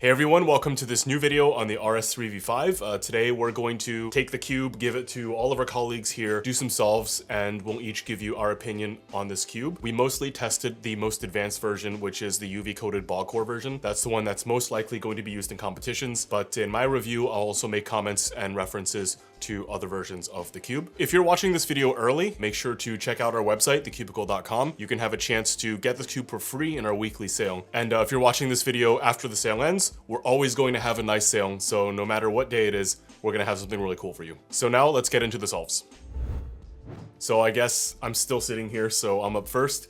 Hey everyone, welcome to this new video on the RS3 V5. Today we're going to take the cube, give it to all of our colleagues here, do some solves, and we'll each give you our opinion on this cube. We mostly tested the most advanced version, which is the UV coated ball core version. That's the one that's most likely going to be used in competitions, but in my review, I'll also make comments and references to other versions of the cube. If you're watching this video early, make sure to check out our website, TheCubicle.com. You can have a chance to get this cube for free in our weekly sale. And if you're watching this video after the sale ends, we're always going to have a nice sale, so no matter what day it is, we're gonna have something really cool for you. So now let's get into the solves. So I guess I'm still sitting here, so I'm up first.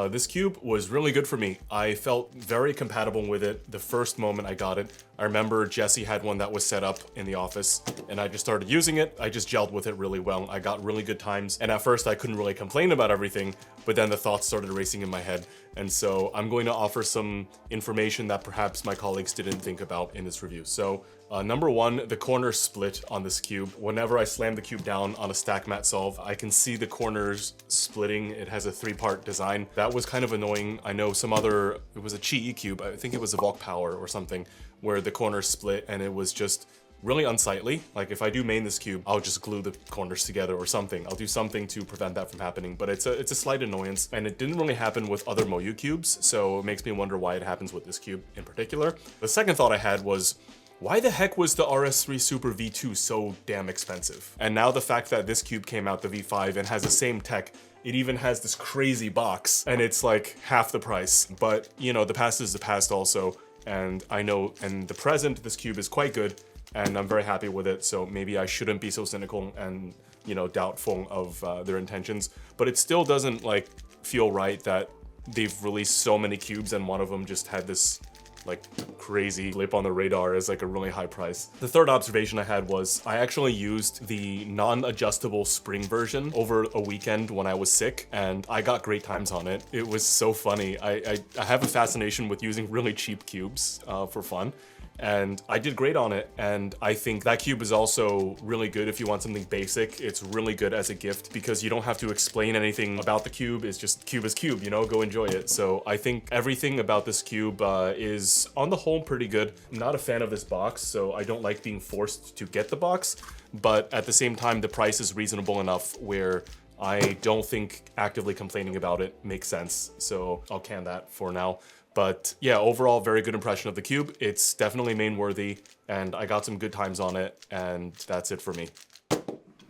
This cube was really good for me. I felt very compatible with it the first moment I got it. I remember Jesse had one that was set up in the office and I just started using it. I just gelled with it really well. I got really good times, and at first I couldn't really complain about everything, but then the thoughts started racing in my head. And so I'm going to offer some information that perhaps my colleagues didn't think about in this review. So number one, the corner split on this cube. Whenever I slam the cube down on a stack mat solve, I can see the corners splitting. It has a three-part design. That was kind of annoying. I know some other, it was a Chi cube, I think it was a Volk Power or something, where the corners split and it was just really unsightly. Like if I do main this cube, I'll just glue the corners together or something. I'll do something to prevent that from happening, but it's a slight annoyance, and it didn't really happen with other MoYu cubes, so it makes me wonder why it happens with this cube in particular. The second thought I had was, why the heck was the RS3 Super V2 so damn expensive? And now the fact that this cube came out, the V5, and has the same tech, it even has this crazy box, and it's like half the price. But, you know, the past is the past also, and I know in the present, this cube is quite good, and I'm very happy with it, so maybe I shouldn't be so cynical and, you know, doubtful of their intentions. But it still doesn't, like, feel right that they've released so many cubes and one of them just had this like crazy blip on the radar as like a really high price. The third observation I had was I actually used the non-adjustable spring version over a weekend when I was sick, and I got great times on it. It was so funny. I have a fascination with using really cheap cubes for fun, and I did great on it. And I think that cube is also really good if you want something basic. It's really good as a gift because you don't have to explain anything about the cube. It's just cube is cube, you know, go enjoy it. So I think everything about this cube is on the whole pretty good. I'm not a fan of this box, so I don't like being forced to get the box, but at the same time, the price is reasonable enough where I don't think actively complaining about it makes sense. So I'll can that for now. But yeah, overall, very good impression of the cube. It's definitely main worthy, and I got some good times on it, and that's it for me.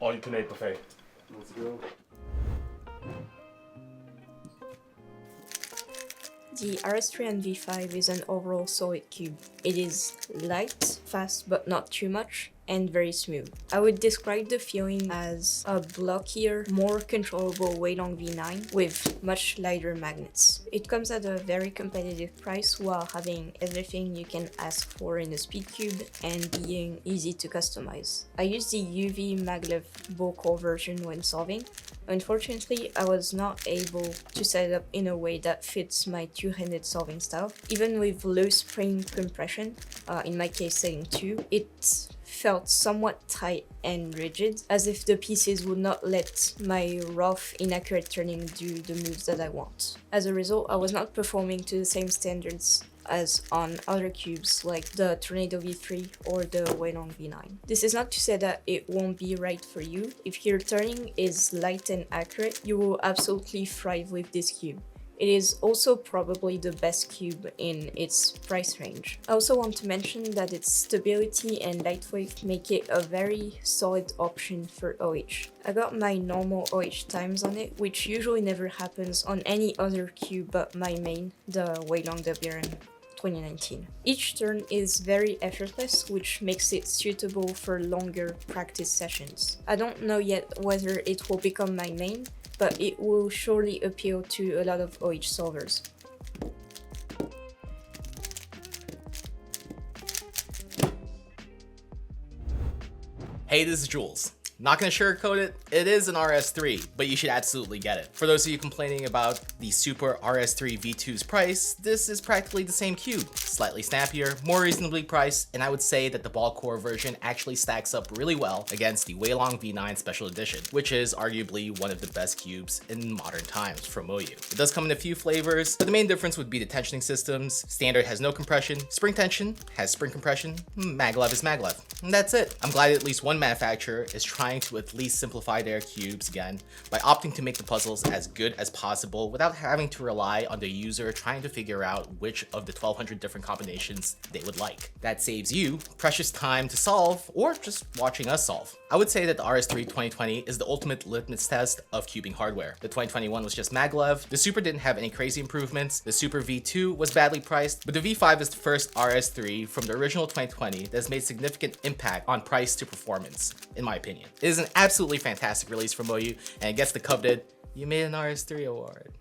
All you can eat buffet. Let's go. The RS3 M V5 is an overall solid cube. It is light, fast but not too much, and very smooth. I would describe the feeling as a blockier, more controllable Weilong V9 with much lighter magnets. It comes at a very competitive price while having everything you can ask for in a speed cube and being easy to customize. I used the UV maglev ball core version when solving. Unfortunately, I was not able to set it up in a way that fits my two-handed solving style. Even with low spring compression, in my case setting 2, it felt somewhat tight and rigid, as if the pieces would not let my rough, inaccurate turning do the moves that I want. As a result, I was not performing to the same standards as on other cubes like the Tornado V3 or the Weilong V9. This is not to say that it won't be right for you. If your turning is light and accurate, you will absolutely thrive with this cube. It is also probably the best cube in its price range. I also want to mention that its stability and lightweight make it a very solid option for OH. I got my normal OH times on it, which usually never happens on any other cube but my main, the Weilong WRM 2019. Each turn is very effortless, which makes it suitable for longer practice sessions. I don't know yet whether it will become my main, but it will surely appeal to a lot of OH solvers. Hey, this is Jules. Not gonna sugarcoat it, it is an RS3, but you should absolutely get it. For those of you complaining about the Super RS3 V2's price, this is practically the same cube. Slightly snappier, more reasonably priced, and I would say that the ball core version actually stacks up really well against the Weilong V9 Special Edition, which is arguably one of the best cubes in modern times from MoYu. It does come in a few flavors, but the main difference would be the tensioning systems. Standard has no compression, spring tension has spring compression, maglev is maglev. And that's it. I'm glad at least one manufacturer is trying to at least simplify their cubes again by opting to make the puzzles as good as possible without having to rely on the user trying to figure out which of the 1200 different combinations they would like. That saves you precious time to solve or just watching us solve. I would say that the RS3 2020 is the ultimate litmus test of cubing hardware. The 2021 was just maglev, the Super didn't have any crazy improvements, the Super V2 was badly priced, but the V5 is the first RS3 from the original 2020 that has made significant impact on price to performance, in my opinion. It is an absolutely fantastic release from MoYu, and it gets the coveted "You made an RS3 award."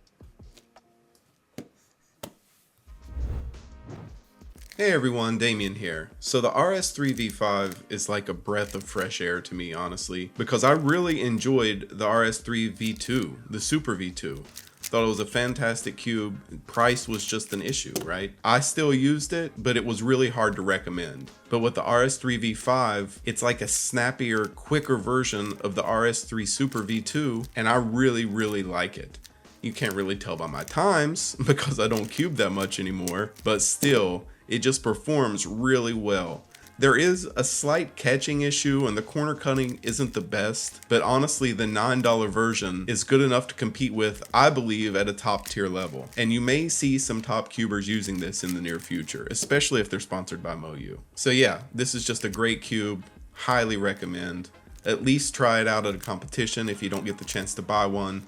Hey everyone, Damian here. So the RS3 V5 is like a breath of fresh air to me, honestly, because I really enjoyed the RS3 V2, the Super V2. Thought it was a fantastic cube. Price was just an issue, right? I still used it, but it was really hard to recommend. But with the RS3 V5, it's like a snappier, quicker version of the RS3 Super V2, and I really like it. You can't really tell by my times because I don't cube that much anymore, but still, it just performs really well. There is a slight catching issue and the corner cutting isn't the best, but honestly the $9 version is good enough to compete with, I believe, at a top tier level. And you may see some top cubers using this in the near future, especially if they're sponsored by MoYu. So yeah, this is just a great cube, highly recommend. At least try it out at a competition if you don't get the chance to buy one,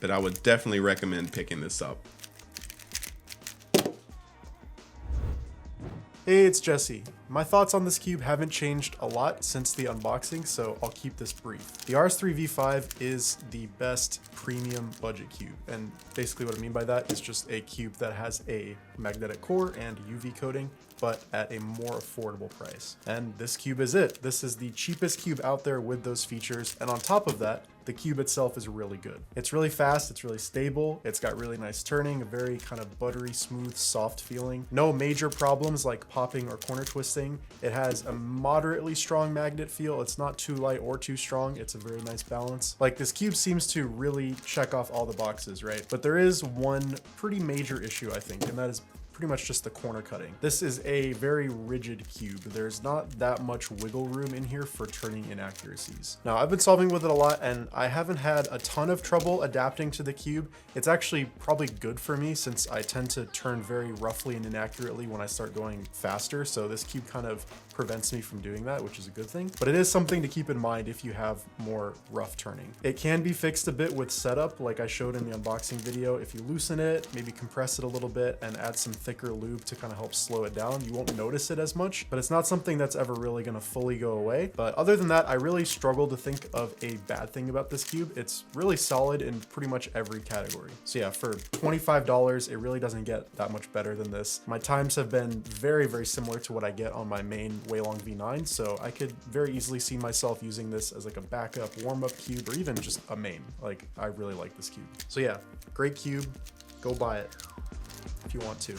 but I would definitely recommend picking this up. Hey, it's Jesse. My thoughts on this cube haven't changed a lot since the unboxing, so I'll keep this brief. The RS3 V5 is the best premium budget cube, and basically what I mean by that is just a cube that has a magnetic core and UV coating, but at a more affordable price. And this cube is it. This is the cheapest cube out there with those features, and on top of that, the cube itself is really good. It's really fast, it's really stable, it's got really nice turning, a very kind of buttery, smooth, soft feeling. No major problems like popping or corner twisting. It has a moderately strong magnet feel. It's not too light or too strong. It's a very nice balance. Like, this cube seems to really check off all the boxes, right? But there is one pretty major issue, I think, and that is pretty much just the corner cutting. This is a very rigid cube. There's not that much wiggle room in here for turning inaccuracies. Now, I've been solving with it a lot and I haven't had a ton of trouble adapting to the cube. It's actually probably good for me since I tend to turn very roughly and inaccurately when I start going faster. So this cube kind of prevents me from doing that, which is a good thing. But it is something to keep in mind if you have more rough turning. It can be fixed a bit with setup, like I showed in the unboxing video. If you loosen it, maybe compress it a little bit and add some thicker lube to kind of help slow it down, you won't notice it as much, but it's not something that's ever really going to fully go away. But other than that, I really struggle to think of a bad thing about this cube. It's really solid in pretty much every category. So yeah, for $25, it really doesn't get that much better than this. My times have been very similar to what I get on my main Weilong V9, so I could very easily see myself using this as like a backup warm-up cube or even just a main. Like, I really like this cube. So yeah, great cube. Go buy it if you want to.